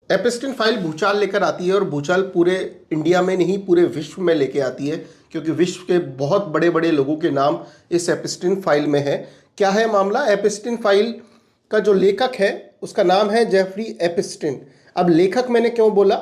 एपिस्टिन file भूचाल लेकर आती है और भूचाल पूरे इंडिया में नहीं पूरे विश्व में लेके आती है, क्योंकि विश्व के बहुत बड़े बड़े लोगों के नाम इस एपिस्टिन फाइल में है। क्या है मामला? एपिस्टिन फाइल का जो लेखक है उसका नाम है जेफरी एपिस्टिन। अब लेखक मैंने क्यों बोला?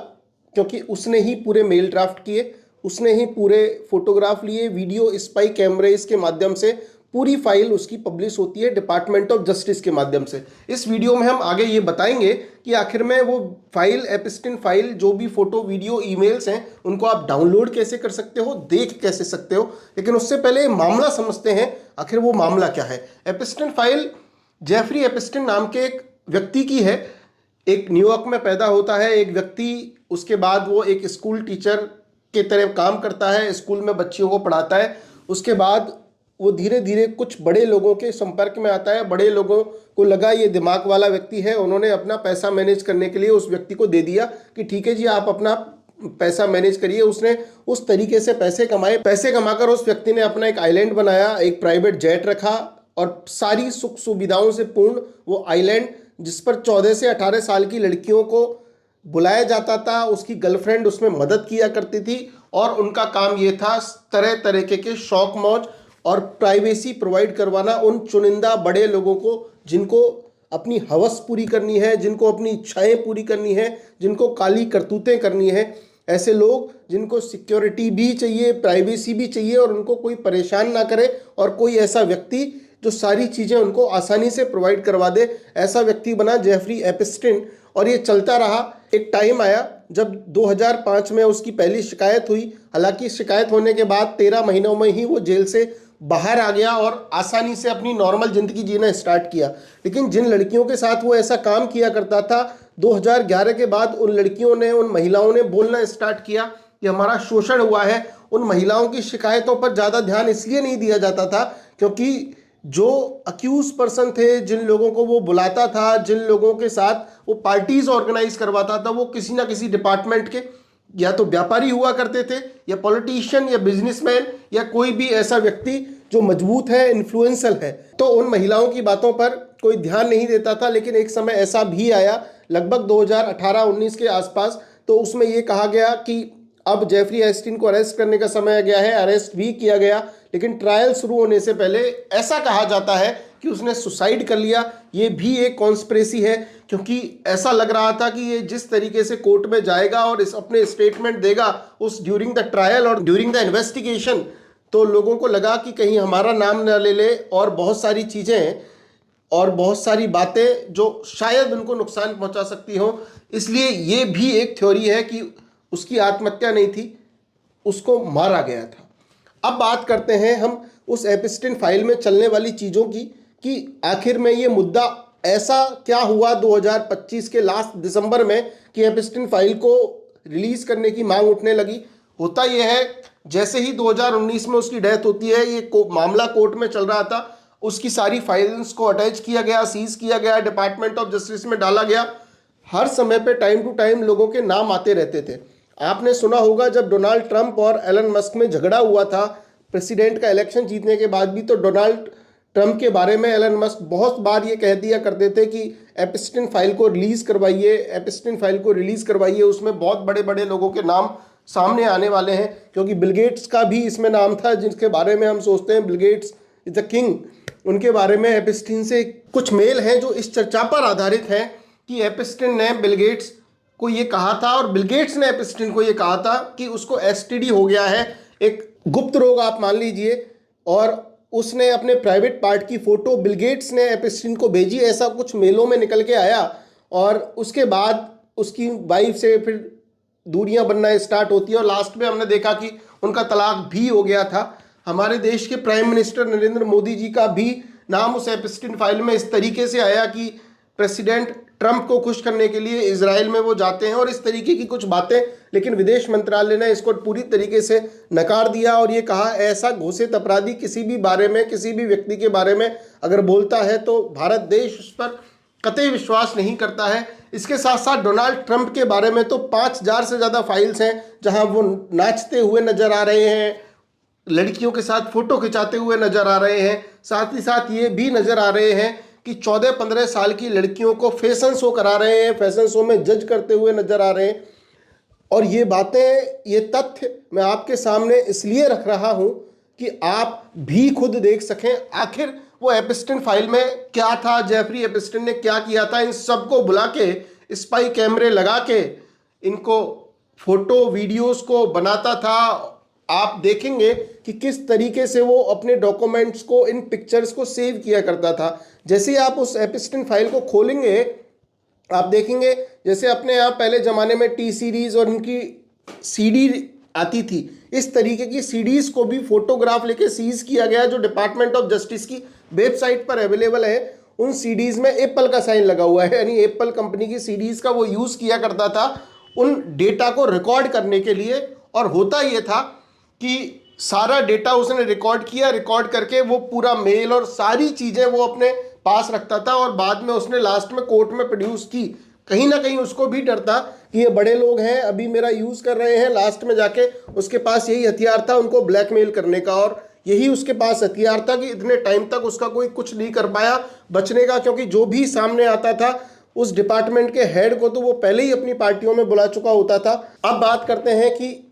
क्योंकि उसने ही पूरे मेल ड्राफ्ट किए, उसने ही पूरे फोटोग्राफ लिए, वीडियो स्पाई कैमरेज के माध्यम से पूरी फाइल उसकी पब्लिश होती है डिपार्टमेंट ऑफ जस्टिस के माध्यम से। इस वीडियो में हम आगे ये बताएंगे कि आखिर में वो फाइल, एपिस्टिन फाइल, जो भी फोटो, वीडियो, ईमेल्स हैं, उनको आप डाउनलोड कैसे कर सकते हो, देख कैसे सकते हो। लेकिन उससे पहले मामला समझते हैं, आखिर वो मामला क्या है। एपिस्टिन फाइल जेफरी एपिस्टिन नाम के एक व्यक्ति की है। एक न्यूयॉर्क में पैदा होता है एक व्यक्ति, उसके बाद वो एक स्कूल टीचर के तरह काम करता है, स्कूल में बच्चियों को पढ़ाता है। उसके बाद वो धीरे धीरे कुछ बड़े लोगों के संपर्क में आता है। बड़े लोगों को लगा ये दिमाग वाला व्यक्ति है, उन्होंने अपना पैसा मैनेज करने के लिए उस व्यक्ति को दे दिया कि ठीक है जी, आप अपना पैसा मैनेज करिए। उसने उस तरीके से पैसे कमाए। पैसे कमाकर उस व्यक्ति ने अपना एक आइलैंड बनाया, एक प्राइवेट जेट रखा और सारी सुख सुविधाओं से पूर्ण वो आइलैंड, जिस पर 14 से 18 साल की लड़कियों को बुलाया जाता था, उसकी गर्लफ्रेंड उसमें मदद किया करती थी और उनका काम ये था तरह तरह के शौक मौज और प्राइवेसी प्रोवाइड करवाना उन चुनिंदा बड़े लोगों को जिनको अपनी हवस पूरी करनी है, जिनको अपनी इच्छाएं पूरी करनी है, जिनको काली करतूतें करनी है। ऐसे लोग जिनको सिक्योरिटी भी चाहिए, प्राइवेसी भी चाहिए और उनको कोई परेशान ना करे, और कोई ऐसा व्यक्ति जो सारी चीज़ें उनको आसानी से प्रोवाइड करवा दे, ऐसा व्यक्ति बना जेफरी एपिस्टिन। और ये चलता रहा। एक टाइम आया जब 2005 में उसकी पहली शिकायत हुई। हालांकि शिकायत होने के बाद 13 महीनों में ही वो जेल से बाहर आ गया और आसानी से अपनी नॉर्मल ज़िंदगी जीना स्टार्ट किया। लेकिन जिन लड़कियों के साथ वो ऐसा काम किया करता था, 2011 के बाद उन लड़कियों ने, उन महिलाओं ने बोलना स्टार्ट किया कि हमारा शोषण हुआ है। उन महिलाओं की शिकायतों पर ज़्यादा ध्यान इसलिए नहीं दिया जाता था क्योंकि जो अक्यूज पर्सन थे, जिन लोगों को वो बुलाता था, जिन लोगों के साथ वो पार्टीज ऑर्गेनाइज करवाता था, वो किसी ना किसी डिपार्टमेंट के या तो व्यापारी हुआ करते थे, या पॉलिटिशियन, या बिजनेसमैन, या कोई भी ऐसा व्यक्ति जो मजबूत है, इन्फ्लुएंशियल है। तो उन महिलाओं की बातों पर कोई ध्यान नहीं देता था। लेकिन एक समय ऐसा भी आया, लगभग 2018-19 के आसपास, तो उसमें ये कहा गया कि अब जेफरी एपिस्टिन को अरेस्ट करने का समय आ गया है। अरेस्ट भी किया गया, लेकिन ट्रायल शुरू होने से पहले ऐसा कहा जाता है कि उसने सुसाइड कर लिया। ये भी एक कॉन्स्पिरेसी है, क्योंकि ऐसा लग रहा था कि ये जिस तरीके से कोर्ट में जाएगा और इस अपने स्टेटमेंट देगा उस ड्यूरिंग द ट्रायल और ड्यूरिंग द इन्वेस्टिगेशन, तो लोगों को लगा कि कहीं हमारा नाम न ले ले, और बहुत सारी चीज़ें और बहुत सारी बातें जो शायद उनको नुकसान पहुंचा सकती हो। इसलिए ये भी एक थ्योरी है कि उसकी आत्महत्या नहीं थी, उसको मारा गया था। अब बात करते हैं हम उस एपिस्टिन फाइल में चलने वाली चीज़ों की, कि आखिर में ये मुद्दा ऐसा क्या हुआ 2025 के लास्ट दिसंबर में कि एपिस्टिन फाइल को रिलीज करने की मांग उठने लगी। होता यह है, जैसे ही 2019 में उसकी डेथ होती है, ये मामला कोर्ट में चल रहा था, उसकी सारी फाइल्स को अटैच किया गया, सीज किया गया, डिपार्टमेंट ऑफ जस्टिस में डाला गया। हर समय पे टाइम टू टाइम लोगों के नाम आते रहते थे। आपने सुना होगा जब डोनाल्ड ट्रंप और एलन मस्क में झगड़ा हुआ था प्रेसिडेंट का इलेक्शन जीतने के बाद भी, तो डोनाल्ड ट्रंप के बारे में एलन मस्क बहुत बार ये कह दिया करते थे कि एपिस्टिन फाइल को रिलीज करवाइए, एपिस्टिन फाइल को रिलीज करवाइए, उसमें बहुत बड़े बड़े लोगों के नाम सामने आने वाले हैं। क्योंकि बिल गेट्स का भी इसमें नाम था, जिनके बारे में हम सोचते हैं Bill Gates is the king. उनके बारे में एपिस्टिन से कुछ मेल हैं जो इस चर्चा पर आधारित हैं कि एपिस्टिन ने बिल गेट्स को ये कहा था, और बिल गेट्स ने एपिस्टिन को ये कहा था कि उसको एसटीडी हो गया है, एक गुप्त रोग आप मान लीजिए। और उसने अपने प्राइवेट पार्ट की फोटो बिल गेट्स ने एपिस्टिन को भेजी, ऐसा कुछ मेलों में निकल के आया। और उसके बाद उसकी वाइफ से फिर दूरियां बनना स्टार्ट होती है, और लास्ट में हमने देखा कि उनका तलाक भी हो गया था। हमारे देश के प्राइम मिनिस्टर नरेंद्र मोदी जी का भी नाम उस एपिस्टिन फाइल में इस तरीके से आया कि प्रेसिडेंट ट्रंप को खुश करने के लिए इजराइल में वो जाते हैं और इस तरीके की कुछ बातें। लेकिन विदेश मंत्रालय ने इसको पूरी तरीके से नकार दिया और ये कहा, ऐसा घोषित अपराधी किसी भी बारे में, किसी भी व्यक्ति के बारे में अगर बोलता है तो भारत देश उस पर कतई विश्वास नहीं करता है। इसके साथ साथ डोनाल्ड ट्रंप के बारे में तो 5000 से ज़्यादा फाइल्स हैं जहां वो नाचते हुए नजर आ रहे हैं, लड़कियों के साथ फोटो खिंचाते हुए नजर आ रहे हैं। साथ ही साथ ये भी नजर आ रहे हैं कि 14-15 साल की लड़कियों को फैशन शो करा रहे हैं, फैशन शो में जज करते हुए नजर आ रहे हैं। और ये बातें, ये तथ्य मैं आपके सामने इसलिए रख रहा हूं कि आप भी खुद देख सकें आखिर वो एपिस्टिन फाइल में क्या था, जेफरी एपिस्टिन ने क्या किया था। इन सबको बुला के स्पाई कैमरे लगा के इनको फोटो वीडियोस को बनाता था। आप देखेंगे कि किस तरीके से वो अपने डॉक्यूमेंट्स को, इन पिक्चर्स को सेव किया करता था। जैसे ही आप उस एपिस्टिन फाइल को खोलेंगे आप देखेंगे जैसे अपने यहाँ पहले ज़माने में टी सीरीज और इनकी सीडी आती थी, इस तरीके की सीडीज को भी फोटोग्राफ लेके सीज किया गया, जो डिपार्टमेंट ऑफ जस्टिस की वेबसाइट पर अवेलेबल है। उन सीडीज में एप्पल का साइन लगा हुआ है, यानी एप्पल कंपनी की सीडीज का वो यूज़ किया करता था उन डेटा को रिकॉर्ड करने के लिए। और होता ये था कि सारा डेटा उसने रिकॉर्ड किया, रिकॉर्ड करके वो पूरा मेल और सारी चीज़ें वो अपने पास रखता था और बाद में उसने लास्ट में कोर्ट में प्रोड्यूस की। कहीं ना कहीं उसको भी डर था कि ये बड़े लोग हैं, अभी मेरा यूज़ कर रहे हैं, लास्ट में जाके उसके पास यही हथियार था उनको ब्लैकमेल करने का, और यही उसके पास हथियार था कि इतने टाइम तक उसका कोई कुछ नहीं कर पाया बचने का, क्योंकि जो भी सामने आता था उस डिपार्टमेंट के हेड को तो वो पहले ही अपनी पार्टियों में बुला चुका होता था। अब बात करते हैं कि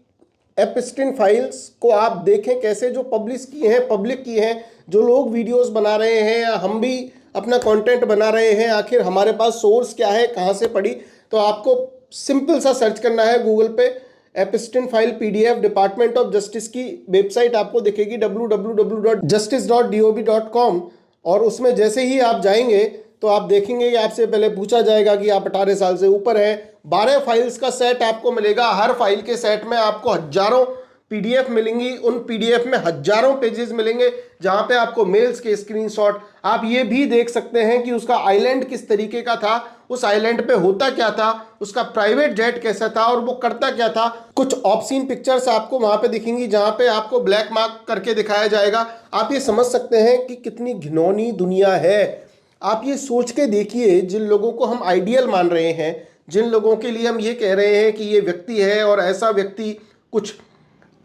एपिस्टिन फाइल्स को आप देखें कैसे, जो पब्लिश की हैं, पब्लिक की हैं, जो लोग वीडियोस बना रहे हैं या हम भी अपना कंटेंट बना रहे हैं, आखिर हमारे पास सोर्स क्या है, कहाँ से पढ़ी। तो आपको सिंपल सा सर्च करना है गूगल पे, Epstein file PDF, department of justice की वेबसाइट आपको दिखेगी www.justice.dob.com। और उसमें जैसे ही आप जाएंगे तो आप देखेंगे कि आपसे पहले पूछा जाएगा कि आप 18 साल से ऊपर हैं। 12 फाइल्स का सेट आपको मिलेगा, हर फाइल के सेट में आपको हजारों पीडीएफ मिलेंगी, उन पीडीएफ में हजारों पेजेस मिलेंगे जहां पे आपको मेल्स के स्क्रीनशॉट, आप ये भी देख सकते हैं कि उसका आइलैंड किस तरीके का था, उस आइलैंड पे होता क्या था, उसका प्राइवेट जेट कैसा था और वो करता क्या था। कुछ ऑब्सीन पिक्चर्स आपको वहां पे दिखेंगी जहां पे आपको ब्लैक मार्क करके दिखाया जाएगा। आप ये समझ सकते हैं कि कितनी घिनौनी दुनिया है। आप ये सोच के देखिए, जिन लोगों को हम आइडियल मान रहे हैं, जिन लोगों के लिए हम ये कह रहे हैं कि ये व्यक्ति है और ऐसा व्यक्ति कुछ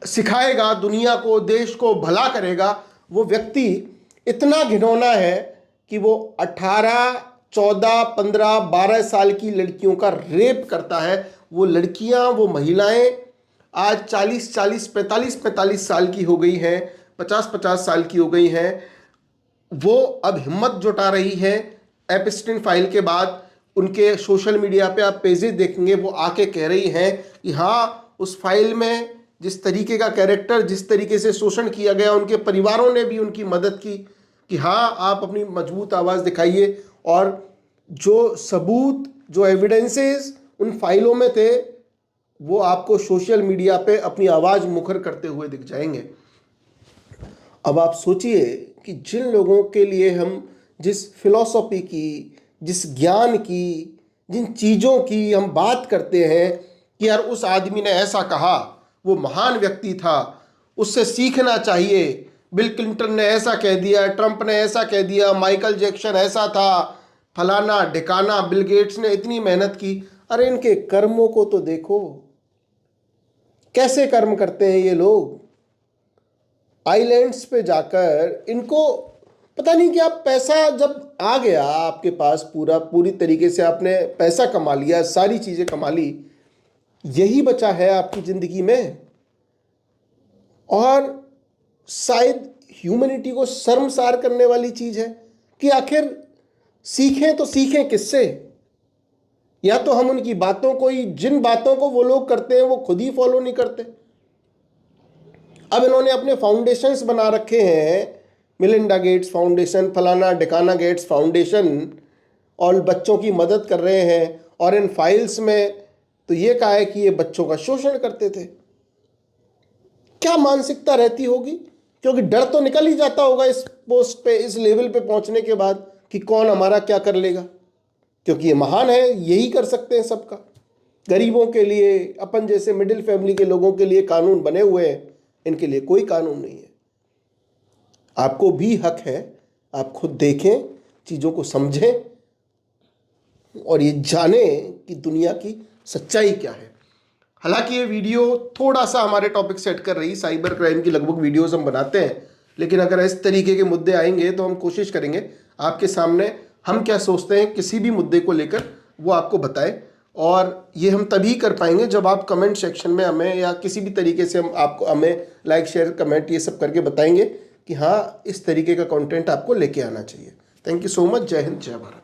सिखाएगा दुनिया को, देश को भला करेगा, वो व्यक्ति इतना घिनौना है कि वो 18, 14, 15, 12 साल की लड़कियों का रेप करता है। वो लड़कियां, वो महिलाएं आज 40, 45 साल की हो गई हैं, 50 साल की हो गई हैं। वो अब हिम्मत जुटा रही है एपिस्टिन फाइल के बाद। उनके सोशल मीडिया पे आप पेजेस देखेंगे, वो आके कह रही हैं कि हाँ, उस फाइल में जिस तरीके का कैरेक्टर, जिस तरीके से शोषण किया गया, उनके परिवारों ने भी उनकी मदद की कि हाँ, आप अपनी मजबूत आवाज़ दिखाइए। और जो सबूत, जो एविडेंसेस उन फाइलों में थे, वो आपको सोशल मीडिया पे अपनी आवाज़ मुखर करते हुए दिख जाएंगे। अब आप सोचिए कि जिन लोगों के लिए हम जिस फिलॉसफी की, जिस ज्ञान की, जिन चीज़ों की हम बात करते हैं कि यार उस आदमी ने ऐसा कहा, वो महान व्यक्ति था, उससे सीखना चाहिए, बिल क्लिंटन ने ऐसा कह दिया, ट्रंप ने ऐसा कह दिया, माइकल जैक्सन ऐसा था, फलाना ढिकाना, बिल गेट्स ने इतनी मेहनत की। अरे इनके कर्मों को तो देखो, कैसे कर्म करते हैं ये लोग। आइलैंड्स पे जाकर इनको पता नहीं क्या पैसा जब आ गया आपके पास, पूरी तरीके से आपने पैसा कमा लिया, सारी चीज़ें कमा ली, यही बचा है आपकी ज़िंदगी में। और शायद ह्यूमैनिटी को शर्मसार करने वाली चीज़ है कि आखिर सीखें तो सीखें किससे। या तो हम उनकी बातों को ही, जिन बातों को वो लोग करते हैं वो खुद ही फॉलो नहीं करते। अब इन्होंने अपने फाउंडेशंस बना रखे हैं, मिलिंडा गेट्स फाउंडेशन, फलाना ढिकाना गेट्स फाउंडेशन, और बच्चों की मदद कर रहे हैं। और इन फाइल्स में तो ये कहा है कि ये बच्चों का शोषण करते थे। क्या मानसिकता रहती होगी, क्योंकि डर तो निकल ही जाता होगा इस पोस्ट पे, इस लेवल पे पहुंचने के बाद कि कौन हमारा क्या कर लेगा, क्योंकि ये महान है, यही कर सकते हैं सबका। गरीबों के लिए, अपन जैसे मिडिल फैमिली के लोगों के लिए कानून बने हुए हैं, इनके लिए कोई कानून नहीं है। आपको भी हक है, आप खुद देखें, चीज़ों को समझें और ये जानें कि दुनिया की सच्चाई क्या है। हालांकि ये वीडियो थोड़ा सा हमारे टॉपिक सेट कर रही, साइबर क्राइम की लगभग वीडियोस हम बनाते हैं, लेकिन अगर इस तरीके के मुद्दे आएंगे तो हम कोशिश करेंगे आपके सामने हम क्या सोचते हैं किसी भी मुद्दे को लेकर, वो आपको बताएं। और ये हम तभी कर पाएंगे जब आप कमेंट सेक्शन में हमें या किसी भी तरीके से हम आपको हमें लाइक शेयर कमेंट ये सब करके बताएंगे कि हाँ इस तरीके का कंटेंट आपको लेके आना चाहिए। Thank you so much. जय हिंद, जय भारत।